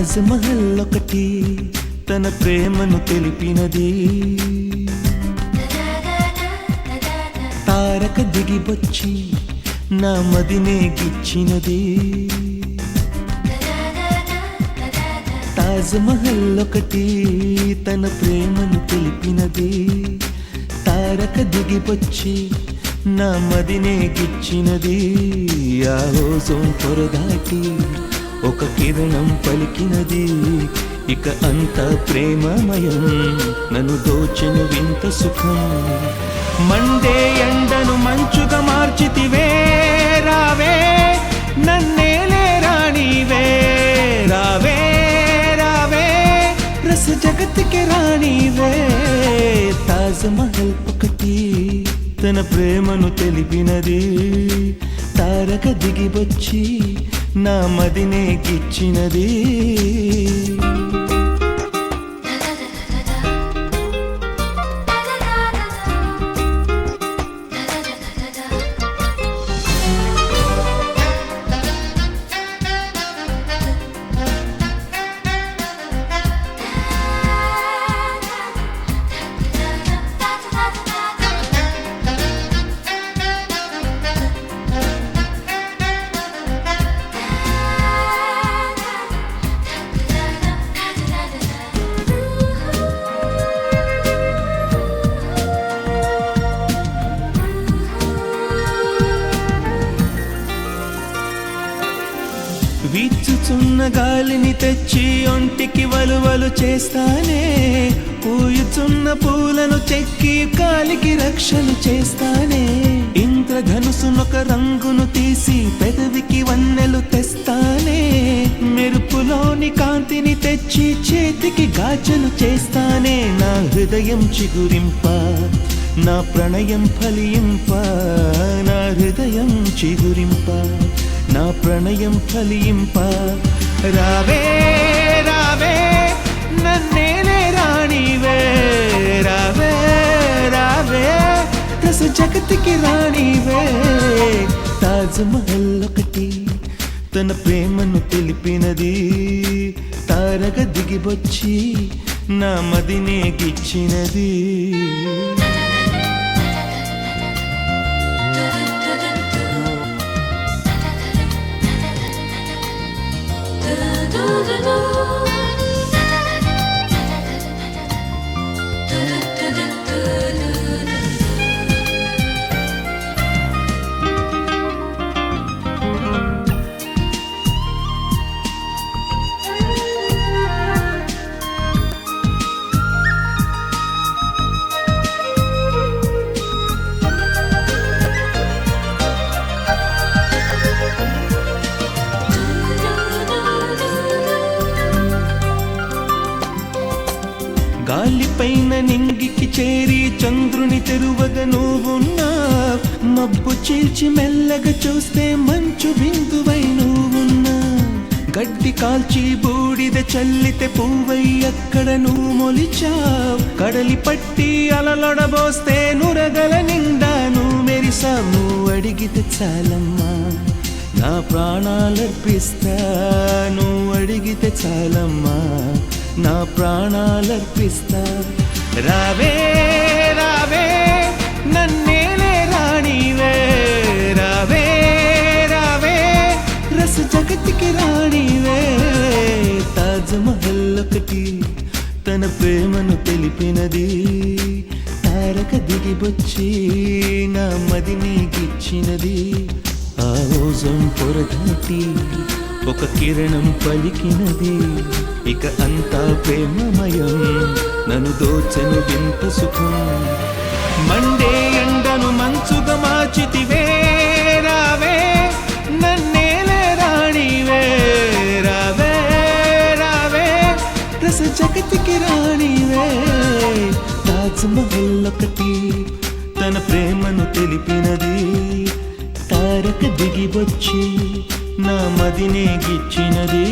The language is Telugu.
తాజ్ మహల్ ఒకటి తన ప్రేమను తెలిపినది. తారక దిగివచ్చి నా మదినే గిచ్చినది. తాజ్ మహల్ ఒకటి తన ప్రేమను తెలిపినది. తారక దిగివచ్చి నా మదినే గిచ్చినది. ఆ ఓజోన్ పొర దాటి ఒక కిరణం పలికినది. ఇక అంతా ప్రేమమయం, నన్ను దోచెను వింత సుఖం. మండే ఎండను మంచుగా మార్చితివే, రావే నన్నేలే రాణివే. రావే రావే రస జగత్కి రాణివే. తాజ్ మహల్ ఒకటి తన ప్రేమను తెలిపినది. తారక దిగివచ్చి నా మదినే గిచ్చినది. వీచుచున్న గాలిని తెచ్చి ఒంటికి వలువలు చేస్తానే. పూయుచున్న పూలను చెక్కి కాలికి రక్షలు చేస్తానే. ఇంద్రధనుసునొక రంగును తీసి పెదవికి వన్నెలు తెస్తానే. మెరుపులోని కాంతిని తెచ్చి చేతికి గాజలు చేస్తానే. నా హృదయం చిగురింప, నా ప్రణయం ఫలింప. నా హృదయం చిగురింప, నా ప్రణయం ఫలింప. రావే రావే నన్నేలే రాణివే. రావే రావే రస జగత్కి రాణివే. తాజ్ మహల్ ఒకటి తన ప్రేమను తెలిపినది. తారక దిగివచ్చి నా మదినే గిచ్చినది. గాలిపైన నింగికి చేరి చంద్రుని తెరువగా నువ్వున్నా. మబ్బు చీల్చి మెల్లగా చూస్తే మంచు బిందువై నువ్వున్నా. గడ్డి కాల్చి బూడిద చల్లితే పువ్వై అక్కడ నువ్వు మొలిచావు. కడలి పట్టి అలలొడబోస్తే నురగల నిండా నువ్వు మెరిసావు. నువ్వు అడిగితే చాలమ్మా నా ప్రాణాలర్పిస్తా. నువ్వు అడిగితే చాలమ్మా నా ప్రాణాలర్పిస్తా. రావే రావే నన్నేలే రాణివే. రావే రావే రస జగత్కి రాణివే. తాజ్ మహల్ ఒకటి తన ప్రేమను తెలిపినది. తారక దిగివచ్చి నా మదిని గిచ్చినది. ఆ ఓజోన్ పొర దాటి ఒక కిరణం పలికినది. ఇక అంతా ప్రేమమయం, నన్ను దోచెను వింత సుఖం. మండే ఎండను మంచుగా మార్చితివే, రావే నన్నేలే రాణివే. రావే రావే రస జగత్కి రాణివే. తాజ్ మహల్ ఒకటి తన ప్రేమను తెలిపినది. తారక దిగివచ్చి నా మదినే గిచ్చినది.